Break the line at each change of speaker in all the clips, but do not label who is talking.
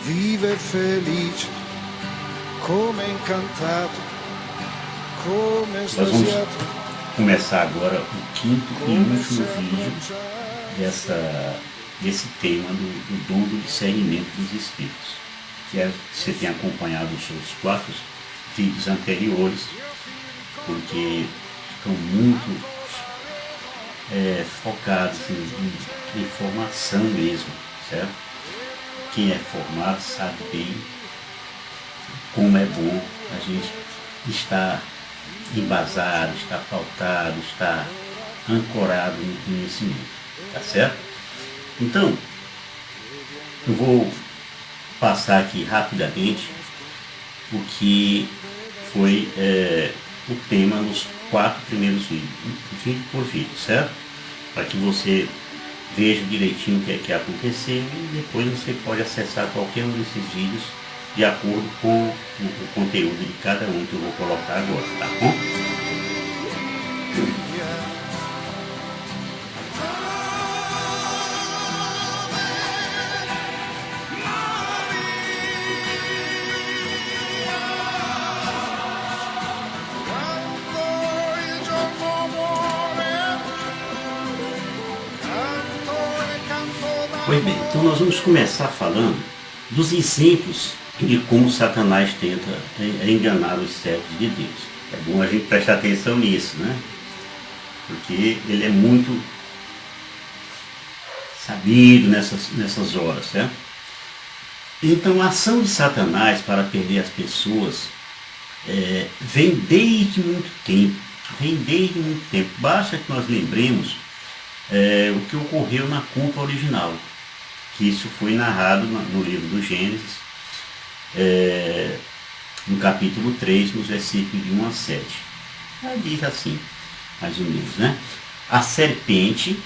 vive felice, come incantato, come
Nós vamos
estasiato.
começar agora o quinto e último vídeo desse tema do dom do discernimento dos espíritos. Você tem acompanhado os seus 4 vídeos anteriores, porque estão muito focados em formação mesmo, certo? Quem é formado sabe bem como é bom a gente estar embasado, estar pautado, estar ancorado no conhecimento, tá certo? Então, eu vou passar aqui rapidamente o que foi o tema nos 4 primeiros vídeos, vídeo por vídeo, certo? Para que você veja direitinho o que é que aconteceu e depois você pode acessar qualquer um desses vídeos de acordo com o conteúdo de cada um que eu vou colocar agora, tá bom? Pois bem, então nós vamos começar falando dos exemplos de como Satanás tenta enganar os servos de Deus. É bom a gente prestar atenção nisso, né? Porque ele é muito sabido nessas horas, certo? Então a ação de Satanás para perder as pessoas vem desde muito tempo. Basta que nós lembremos o que ocorreu na culpa original, que isso foi narrado no livro do Gênesis, no capítulo 3, nos versículos de 1 a 7. Aí diz assim, mais ou menos, né? A serpente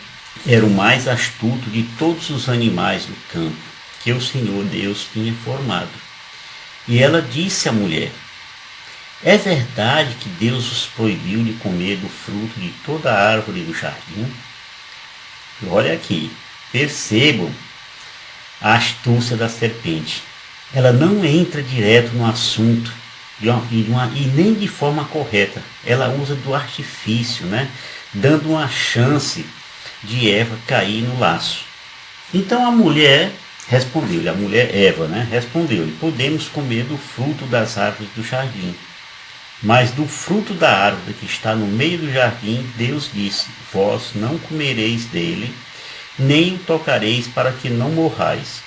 era o mais astuto de todos os animais do campo que o Senhor Deus tinha formado. E ela disse à mulher: é verdade que Deus os proibiu de comer do fruto de toda a árvore do jardim? E olha aqui, percebam a astúcia da serpente. Ela não entra direto no assunto e nem de forma correta. Ela usa do artifício, né? Dando uma chance de Eva cair no laço. Então a mulher respondeu-lhe, a mulher Eva, né? Respondeu-lhe: podemos comer do fruto das árvores do jardim. Mas do fruto da árvore que está no meio do jardim, Deus disse: vós não comereis dele, nem o tocareis, para que não morrais.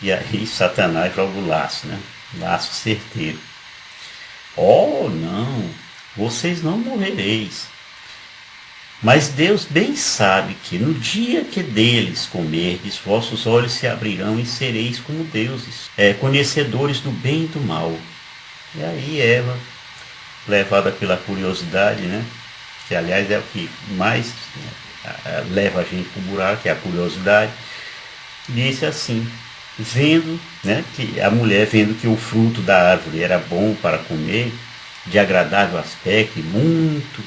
E aí Satanás joga o laço, né? Laço certeiro. Oh, não, vocês não morrereis. Mas Deus bem sabe que no dia que deles comerdes, vossos olhos se abrirão e sereis como deuses, conhecedores do bem e do mal. E aí Eva, levada pela curiosidade, né? Que aliás é o que mais leva a gente para o buraco, que é a curiosidade, disse assim, vendo, né, que a mulher vendo que o fruto da árvore era bom para comer, de agradável aspecto e muito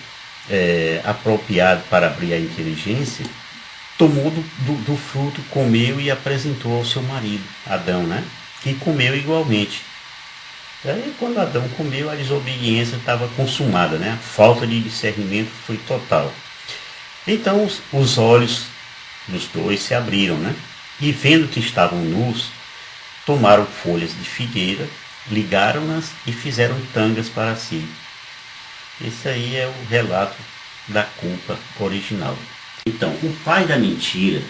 apropriado para abrir a inteligência, tomou do fruto, comeu e apresentou ao seu marido, Adão, né, que comeu igualmente. E aí, quando Adão comeu, a desobediência estava consumada, né? A falta de discernimento foi total. Então os olhos dos dois se abriram, né? E vendo que estavam nus, tomaram folhas de figueira, ligaram-nas e fizeram tangas para si. Esse aí é o relato da culpa original. Então, o pai da mentira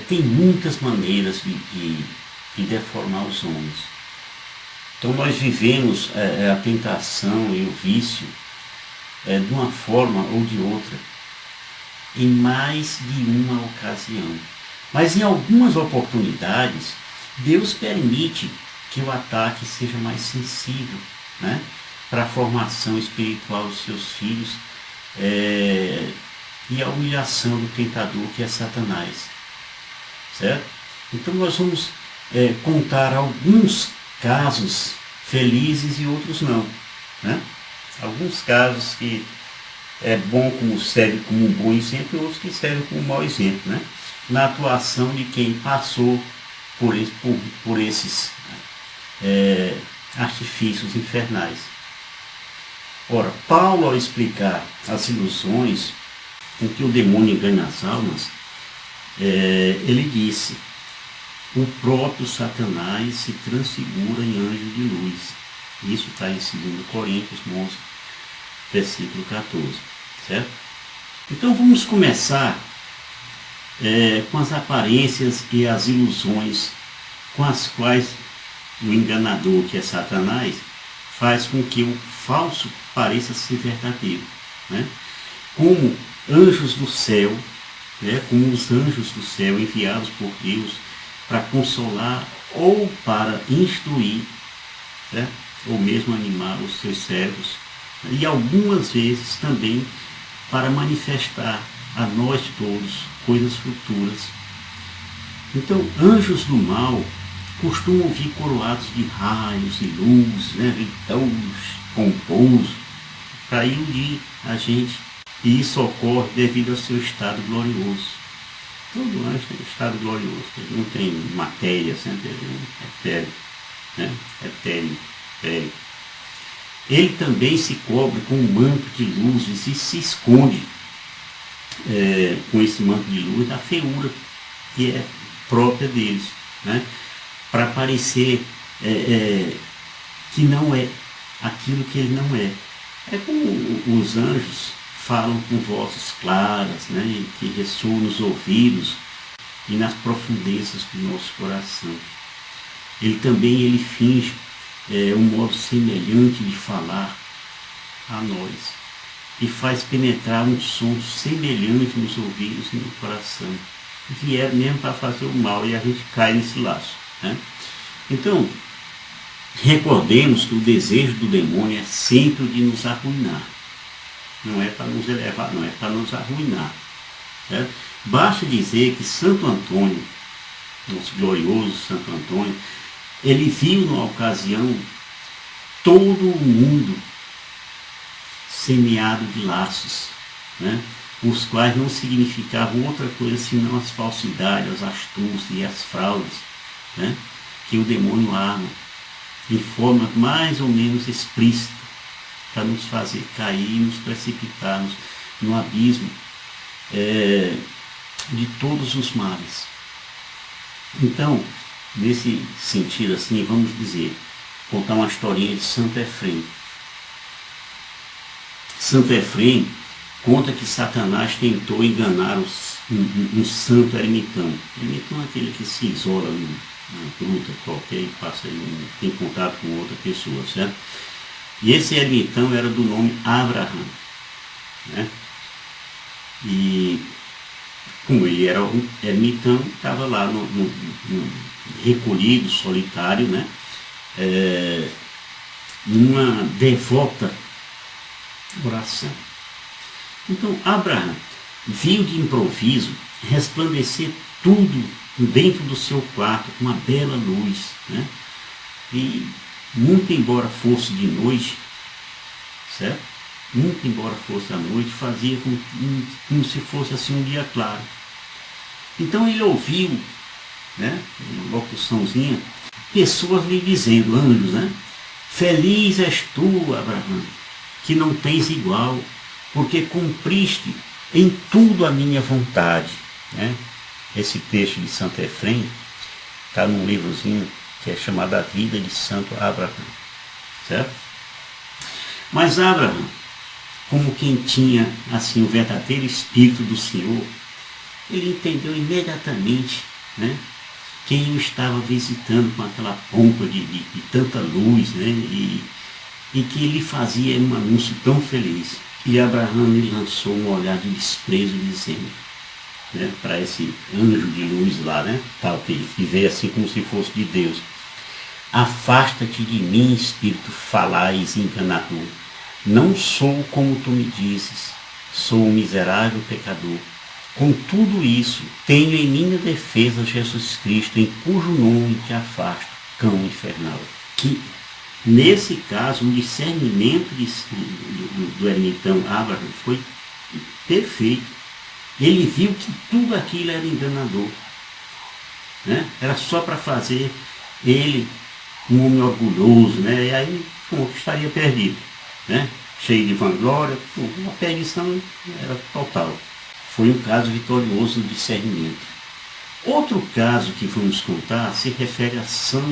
tem muitas maneiras de deformar os homens. Então nós vivemos a tentação e o vício de uma forma ou de outra, em mais de uma ocasião. Mas em algumas oportunidades, Deus permite que o ataque seja mais sensível, né, para a formação espiritual dos seus filhos e a humilhação do tentador, que é Satanás. Certo? Então nós vamos contar alguns casos felizes e outros não, né? Alguns casos que é bom, como serve como um bom exemplo, e outros que servem como um mau exemplo, né? Na atuação de quem passou por esses artifícios infernais. Ora, Paulo, ao explicar as ilusões com que o demônio engana as almas, ele disse: o próprio Satanás se transfigura em anjo de luz. Isso está em 2 Coríntios 11, versículo 14. Certo? Então vamos começar com as aparências e as ilusões com as quais o enganador, que é Satanás, faz com que o falso pareça ser verdadeiro. Né? Como anjos do céu, como os anjos do céu enviados por Deus para consolar ou para instruir, certo? Ou mesmo animar os seus servos, e algumas vezes também para manifestar a nós todos coisas futuras. Então, anjos do mal costumam vir coroados de raios e luz, vitões, pomposos, para iludir a gente. E isso ocorre devido ao seu estado glorioso. Todo anjo tem um estado glorioso, ele não tem matéria, sempre é etéreo, etéreo. Ele também se cobre com um manto de luzes e se esconde com esse manto de luz da feiura que é própria deles, para parecer que não é aquilo que ele não é. É como os anjos falam com vozes claras, que ressoam nos ouvidos e nas profundezas do nosso coração. Ele finge um modo semelhante de falar a nós e faz penetrar um som semelhante nos ouvidos e no coração. Vieram mesmo para fazer o mal e a gente cai nesse laço. Então, recordemos que o desejo do demônio é sempre o de nos arruinar. Não é para nos elevar, não é para nos arruinar. Certo? Basta dizer que Santo Antônio, nosso glorioso Santo Antônio, ele viu numa ocasião todo o mundo semeado de laços, os quais não significavam outra coisa senão as falsidades, as astúcias e as fraudes, que o demônio arma em forma mais ou menos explícita para nos fazer cair e nos precipitarmos no abismo de todos os males. Então, nesse sentido assim, vamos dizer, contar uma historinha de Santo Efrem. Santo Efrem conta que Satanás tentou enganar um santo ermitão. Ermitão é aquele que se isola numa gruta qualquer e passa tem contato com outra pessoa, certo? E esse ermitão era do nome Abraham. E como ele era um ermitão, estava lá recolhido, solitário, numa devota oração. Então Abraão viu de improviso resplandecer tudo dentro do seu quarto com uma bela luz, e muito embora fosse de noite, certo? Muito embora fosse à noite, fazia como se fosse assim um dia claro. Então ele ouviu, uma locuçãozinha, pessoas lhe dizendo, anjos, feliz és tu, Abraão, que não tens igual, porque cumpriste em tudo a minha vontade. Esse texto de Santo Efrem está num livrozinho que é chamado A Vida de Santo Abraão. Certo? Mas Abraão, como quem tinha assim o verdadeiro Espírito do Senhor, ele entendeu imediatamente quem o estava visitando com aquela pompa de tanta luz, e que ele fazia um anúncio tão feliz. E Abraão lhe lançou um olhar de desprezo, dizendo, para esse anjo de luz lá, tal, que veio assim como se fosse de Deus: afasta-te de mim, espírito falaz e enganador. Não sou como tu me dizes, sou um miserável pecador. Com tudo isso, tenho em minha defesa Jesus Cristo, em cujo nome te afasto, cão infernal. Que, nesse caso, o discernimento do ermitão Abraão foi perfeito. Ele viu que tudo aquilo era enganador. né? Era só para fazer ele um homem orgulhoso, né? E aí estaria perdido, né? Cheio de vanglória, a perdição era total. Foi um caso vitorioso do discernimento. Outro caso que vamos contar se refere a São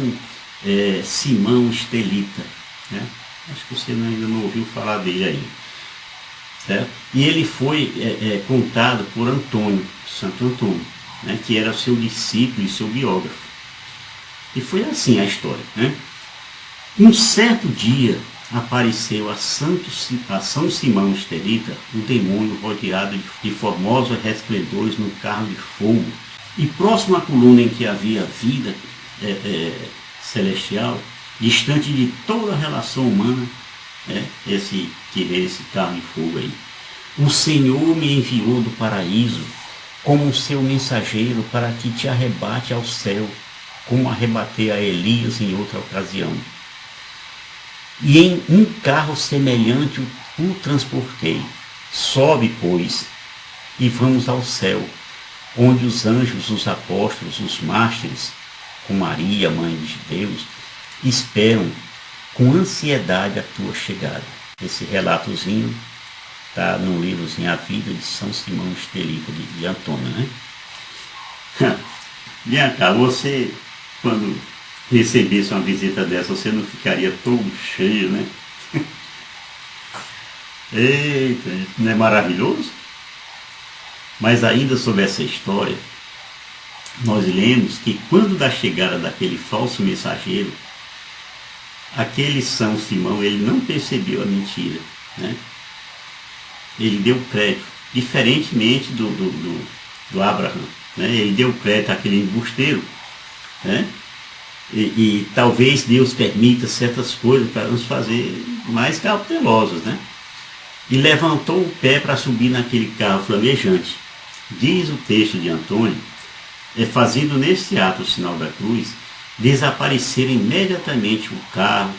Simão Estelita, né? Acho que você ainda não ouviu falar dele aí. Certo? E ele foi contado por Antônio, Santo Antônio, né? Que era seu discípulo e seu biógrafo. E foi assim a história, né? Um certo dia apareceu a São Simão Estelita um demônio rodeado de formosos resplendores num carro de fogo. E próximo à coluna em que havia vida celestial, distante de toda a relação humana, esse carro de fogo aí. O Senhor me enviou do paraíso como um seu mensageiro para que te arrebate ao céu, como arrebatei a Elias em outra ocasião. E em um carro semelhante o transportei. Sobe, pois, e vamos ao céu, onde os anjos, os apóstolos, os mártires, com Maria, mãe de Deus, esperam com ansiedade a tua chegada. Esse relatozinho está no livrozinho A Vida de São Simão Estelita, de Antônio, né? Vem cá, você, quando recebesse uma visita dessa, você não ficaria todo cheio, né? Eita, não é maravilhoso? Mas ainda sobre essa história, nós lemos que quando da chegada daquele falso mensageiro, aquele São Simão, ele não percebeu a mentira, né? Ele deu crédito, diferentemente do Abraão, né? Ele deu crédito àquele embusteiro, né? E talvez Deus permita certas coisas para nos fazer mais cautelosos, né? E levantou o pé para subir naquele carro flamejante. Diz o texto de Antônio, fazendo nesse ato o sinal da cruz, desapareceram imediatamente o carro,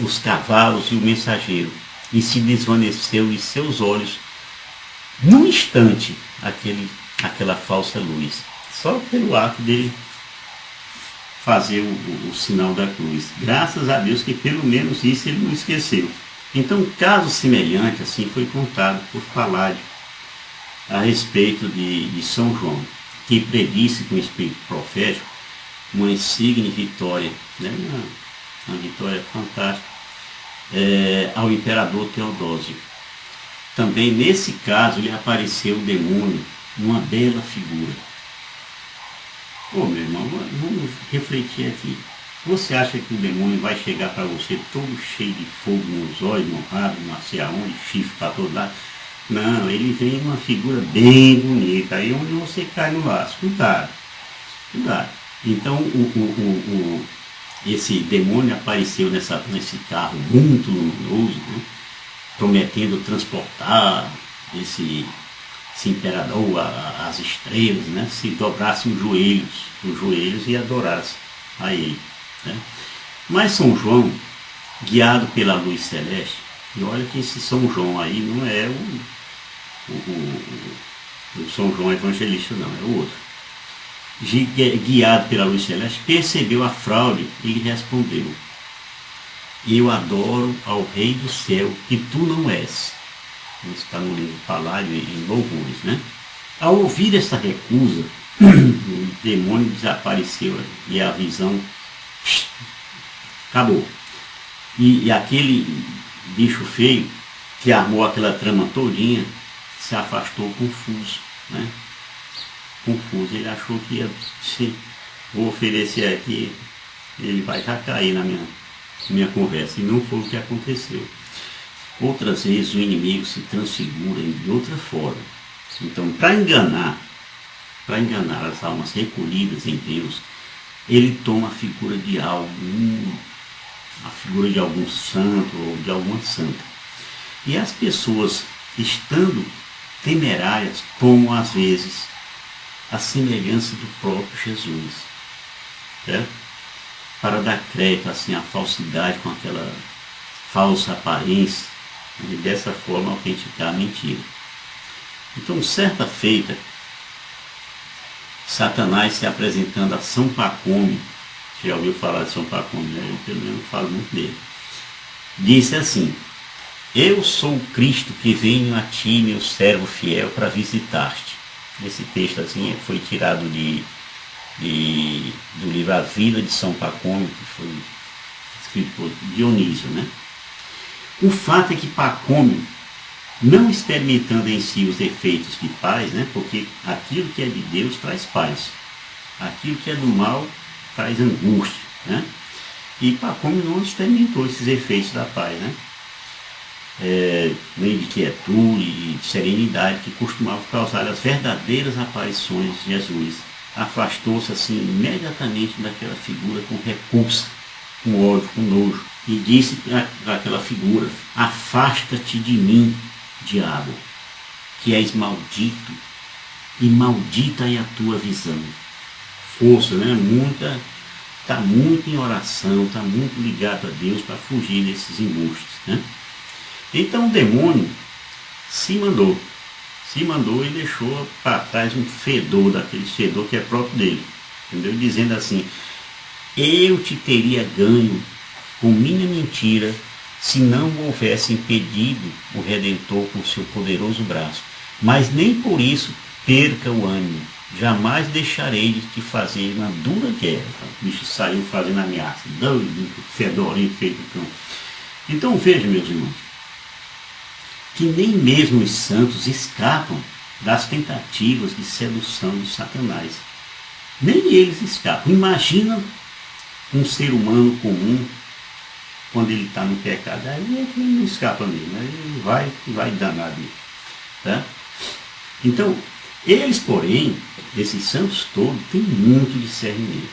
os cavalos e o mensageiro, e se desvaneceu de seus olhos, num instante, aquela falsa luz, só pelo ato dele fazer o sinal da cruz. Graças a Deus que pelo menos isso ele não esqueceu. Então, um caso semelhante assim foi contado por Paládio a respeito de São João, que predisse com o espírito profético uma insigne vitória, né? uma vitória fantástica, ao imperador Teodósio. Também nesse caso lhe apareceu o demônio numa bela figura. Meu irmão, vamos refletir aqui. Você acha que o demônio vai chegar para você todo cheio de fogo nos olhos, no rabo, não sei aonde, chifre para todo lado? Não, ele vem em uma figura bem bonita, aí onde você cai no laço. Cuidado, cuidado. Então, esse demônio apareceu nesse carro muito luminoso, né? Prometendo transportar esse imperador às estrelas, né? Se dobrasse os joelhos e adorasse a ele, né? Mas São João, guiado pela luz celeste, e olha que esse São João aí não é o São João evangelista, não, é o outro. Guiado pela luz celeste, percebeu a fraude e lhe respondeu: eu adoro ao Rei do céu que tu não és. Isso está no livro Paládio em Louvores, né? Ao ouvir essa recusa, o demônio desapareceu e a visão acabou. E aquele bicho feio que armou aquela trama todinha se afastou confuso, né? Confuso, ele achou que ia, se vou oferecer aqui, ele vai já cair na minha conversa, e não foi o que aconteceu. Outras vezes o inimigo se transfigura de outra forma. Então, para enganar as almas recolhidas em Deus, ele toma a figura de a figura de algum santo ou de alguma santa. E as pessoas, estando temerárias, tomam às vezes a semelhança do próprio Jesus, certo? Para dar crédito assim à falsidade com aquela falsa aparência, e dessa forma autenticar a mentira. Então, certa feita, Satanás se apresentando a São Pacômio, você já ouviu falar de São Pacômio, né? Eu pelo menos falo muito dele. Disse assim: eu sou o Cristo que venho a ti, meu servo fiel, para visitar-te. Esse texto assim foi tirado do livro A Vida de São Pacômio, que foi escrito por Dionísio, né? O fato é que Pacômio, não experimentando em si os efeitos de paz, né? Porque aquilo que é de Deus traz paz, aquilo que é do mal traz angústia, né? E Pacômio não experimentou esses efeitos da paz, né? Nem de quietude e de serenidade que costumavam causar as verdadeiras aparições de Jesus. Afastou-se assim imediatamente daquela figura com repulsa, com ódio, com nojo, e disse àquela figura: afasta-te de mim, diabo, que és maldito, e maldita é a tua visão. Força, né? Está muito em oração, está muito ligado a Deus para fugir desses embustes, né? Então o demônio se mandou e deixou para trás um fedor, daquele fedor que é próprio dele, entendeu? Dizendo assim: eu te teria ganho com minha mentira se não houvesse impedido o Redentor com seu poderoso braço, mas nem por isso perca o ânimo, jamais deixarei de te fazer uma dura guerra. O bicho saiu fazendo ameaça, doido, fedorento, feito cão. Então veja, meus irmãos, que nem mesmo os santos escapam das tentativas de sedução de Satanás. Nem eles escapam. Imagina um ser humano comum, quando ele está no pecado, aí ele não escapa mesmo, ele vai danar dele. Tá? Então, eles, porém, esses santos todos, têm muito discernimento.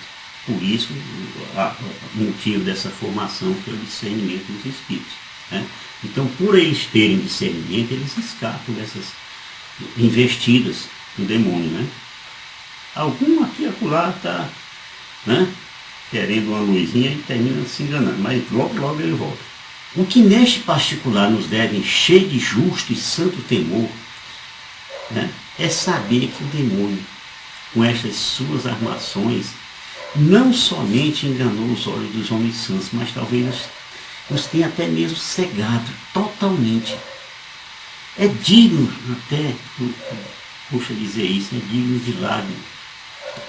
Por isso, o motivo dessa formação que é o discernimento dos espíritos. Né? Então, por eles terem discernimento, eles escapam dessas investidas do demônio, né? Algum aqui e acolá está, né, querendo uma luzinha e termina se enganando, mas logo ele volta. O que neste particular nos deve encher de justo e santo temor, né, é saber que o demônio, com estas suas armações, não somente enganou os olhos dos homens santos, mas talvez nos tenha até mesmo cegado totalmente. É digno até, puxa dizer isso, é digno de lágrima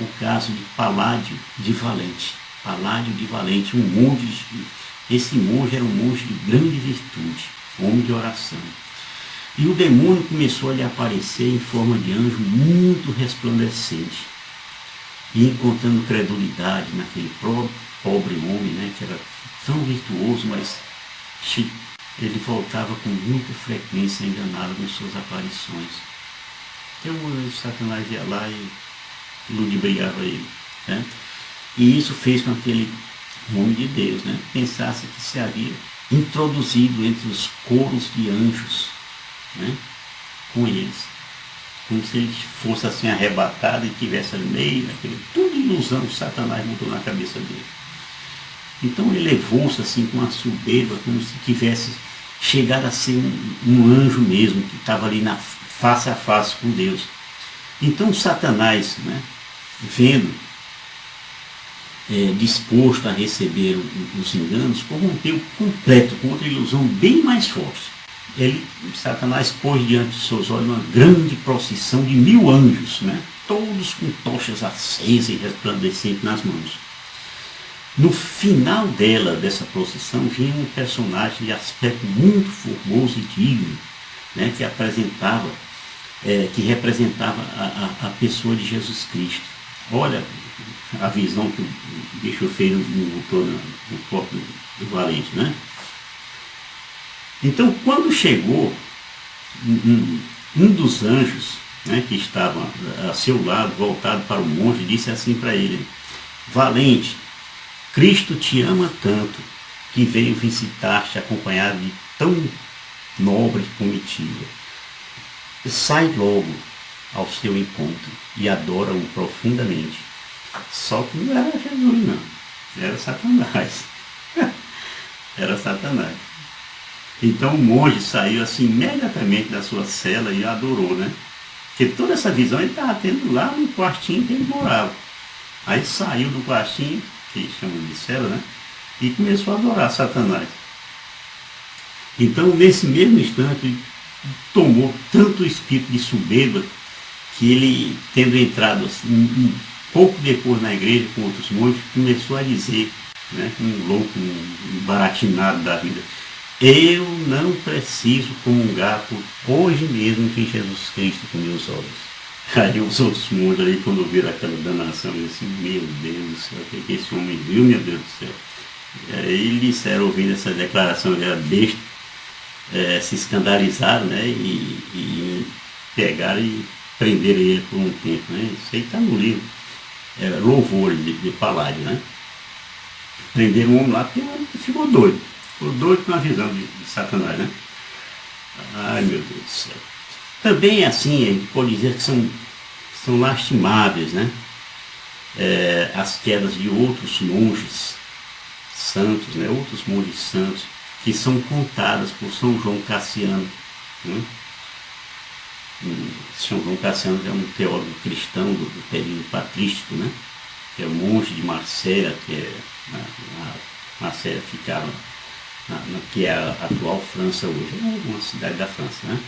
o caso de Paládio de Valente. Paládio de Valente, um monge, esse monge era um monge de grande virtude, homem de oração. E o demônio começou a lhe aparecer em forma de anjo muito resplandecente. E encontrando credulidade naquele pobre homem, né, que era tão virtuoso, mas ele voltava com muita frequência enganado nas suas aparições. Então o Satanás ia lá e ludibriava ele. Né? E isso fez com que aquele homem de Deus, né, pensasse que se havia introduzido entre os coros de anjos, né, com eles. Como se ele fosse assim arrebatado e tivesse ali meio, tudo ilusão que Satanás botou na cabeça dele. Então ele levou-se assim com uma soberba, como se tivesse chegado a ser um anjo mesmo, que estava ali face a face com Deus. Então Satanás, né, vendo, disposto a receber os enganos, corrompeu completo, com outra ilusão bem mais forte. Satanás pôs diante de seus olhos uma grande procissão de 1000 anjos, né, todos com tochas acesas e resplandecentes nas mãos. No final dessa procissão, vinha um personagem de aspecto muito formoso e digno, né, que representava a pessoa de Jesus Cristo. Olha a visão que o bicho feio botou no corpo do Valente, né? Então, quando chegou, um dos anjos, né, que estava a seu lado, voltado para o monge, disse assim para ele: Valente, Cristo te ama tanto que veio visitar-te acompanhado de tão nobre comitiva. Sai logo ao seu encontro e adora-o profundamente. Só que não era Jesus, não. Era Satanás. Era Satanás. Então o monge saiu assim imediatamente da sua cela e adorou, né? Porque toda essa visão ele estava tendo lá no quartinho que ele morava. Aí saiu do quartinho, que chamam de cela, né? E começou a adorar Satanás. Então, nesse mesmo instante, ele tomou tanto espírito de soberba que ele, tendo entrado assim, pouco depois na igreja com outros monges, começou a dizer, né, um louco, um baratinado da vida: eu não preciso comungar hoje mesmo com Jesus Cristo com meus olhos. Aí os outros monges ali, quando viram aquela danação, eles assim: meu Deus do céu, o que esse homem viu, meu Deus do céu? Aí eles disseram, ouvindo essa declaração, ele era besta, se escandalizaram, né, e pegaram e prenderam ele por um tempo, né? Isso aí está no livro, Louvor de Paládio, né? Prenderam um homem lá porque ele ficou doido com a visão de Satanás, né? Ai, meu Deus do céu. Também assim, a gente pode dizer que são lastimáveis, né? As quedas de outros monges santos, né? Outros monges santos, que são contadas por São João Cassiano, né? São João Cassiano é um teólogo cristão do período patrístico, né? Que é monge de Marsella, que é Marsella ficava que é a atual França hoje, é uma cidade da França, né?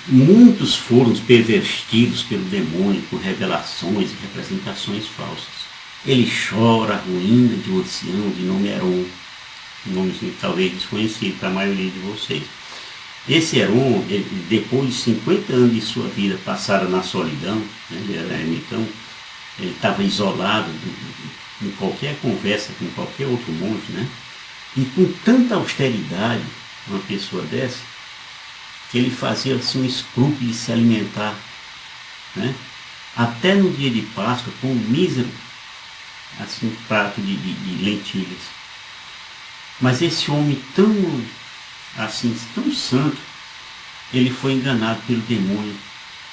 Muitos foram pervertidos pelo demônio com revelações e representações falsas. Ele chora a ruína de um ancião de nome Heron, um nome talvez desconhecido para a maioria de vocês. Esse Heron, depois de 50 anos de sua vida passada na solidão, né, ele era ermitão, ele estava isolado em qualquer conversa com qualquer outro monge, né? E com tanta austeridade, uma pessoa dessa, que ele fazia assim, um escrúpulo de se alimentar, né? Até no dia de Páscoa, com um mísero assim, prato de lentilhas. Mas esse homem tão santo, ele foi enganado pelo demônio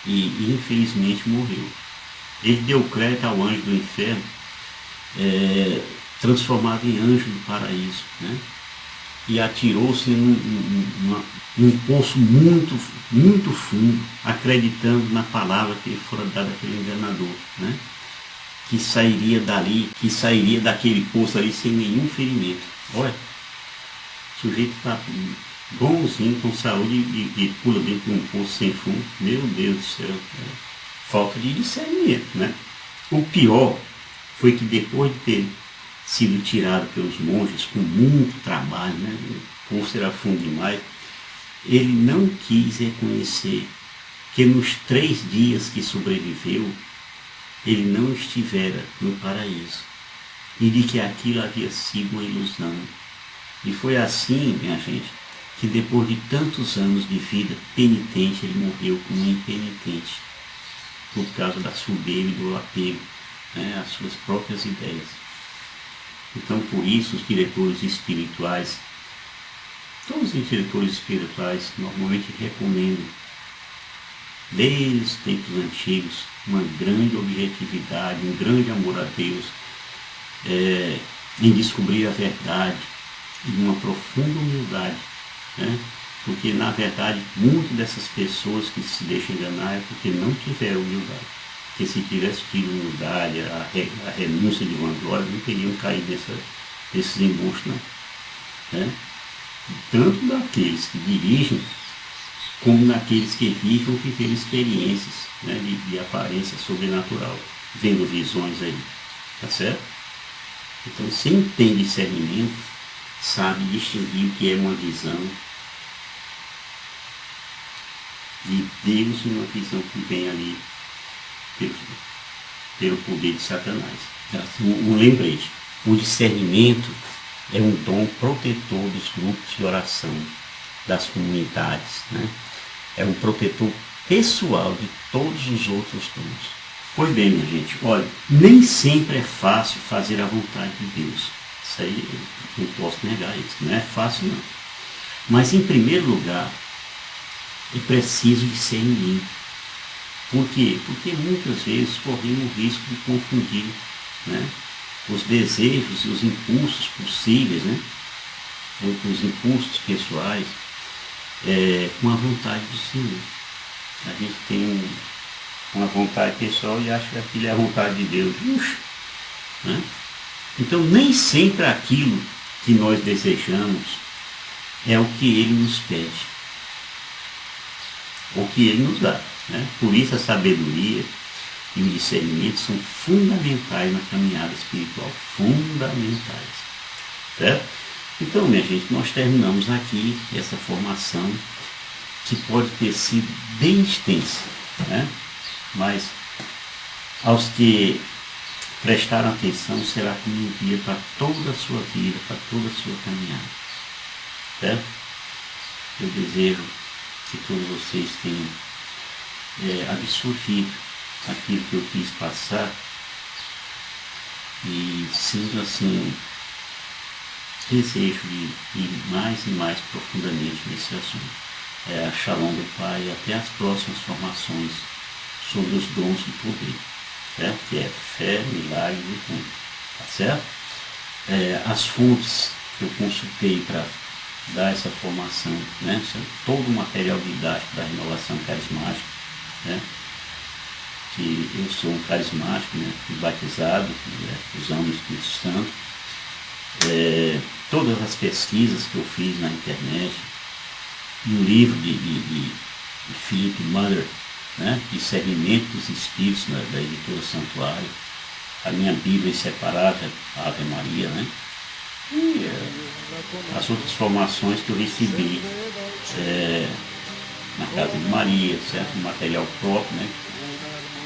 e infelizmente morreu. Ele deu crédito ao anjo do inferno, transformado em anjo do paraíso, né? E atirou-se num poço muito, muito fundo, acreditando na palavra que fora dada pelo enganador, né? Que sairia dali, que sairia daquele poço ali sem nenhum ferimento. Olha, o sujeito está bonzinho, com saúde, e pula dentro de um poço sem fundo. Meu Deus do céu, falta de discernimento, né? O pior foi que depois de ter sido tirado pelos monges com muito trabalho, né? O poço era fundo demais, ele não quis reconhecer que nos 3 dias que sobreviveu, ele não estivera no paraíso, e de que aquilo havia sido uma ilusão. E foi assim, minha gente, que depois de tantos anos de vida penitente, ele morreu como impenitente, por causa da soberba e do apego, né, às suas próprias ideias. Então, por isso, os diretores espirituais, todos os diretores espirituais, normalmente recomendam, desde os tempos antigos, uma grande objetividade, um grande amor a Deus, em descobrir a verdade e uma profunda humildade, né? Porque, na verdade, muitas dessas pessoas que se deixam enganar é porque não tiveram humildade. Porque se tivesse tido humildade, a renúncia de vanglória, não teriam caído nesses embustes, não, né? Tanto daqueles que dirigem, como daqueles que vivem experiências, né, de aparência sobrenatural, vendo visões aí, tá certo? Então, quem tem discernimento sabe distinguir o que é uma visão de Deus e uma visão que vem ali pelo poder de Satanás. Um lembrete: o discernimento é um dom protetor dos grupos de oração, das comunidades, né? É um protetor pessoal de todos os outros dons. Pois bem, minha gente, olha, nem sempre é fácil fazer a vontade de Deus. Isso aí eu não posso negar isso, não é fácil não. Mas em primeiro lugar, é preciso discernimento. Por quê? Porque muitas vezes corremos o risco de confundir, né, os desejos e os impulsos possíveis, né, os impulsos pessoais, com a vontade do Senhor. A gente tem uma vontade pessoal e acha que aquilo é a vontade de Deus. Ux, né? Então nem sempre aquilo que nós desejamos é o que Ele nos pede, o que Ele nos dá. Né? Por isso a sabedoria e o discernimento são fundamentais na caminhada espiritual, fundamentais. Certo? Então, minha gente, nós terminamos aqui essa formação que pode ter sido bem extensa, né? Mas aos que prestaram atenção será como um guia para toda a sua vida, para toda a sua caminhada. Certo? Eu desejo que todos vocês tenham absorvido aquilo que eu quis passar e, sendo assim, desejo de ir mais e mais profundamente nesse assunto. A Shalom do Pai e até as próximas formações sobre os dons do poder, certo? Que é fé, milagre e cura, tá certo? As fontes que eu consultei para dar essa formação, né? Todo o material didático da renovação carismática, né? Que eu sou um carismático, né? Fui batizado, fusão do Espírito Santo. Todas as pesquisas que eu fiz na internet, e o livro de Philip Mother, né? Discernimento dos Espíritos, né? Da editora Santuário, a minha Bíblia Inseparável, a Ave Maria, né? E as outras formações que eu recebi na Casa de Maria, certo? Material próprio, né?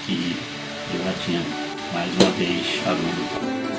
Que eu já tinha mais uma vez aluno.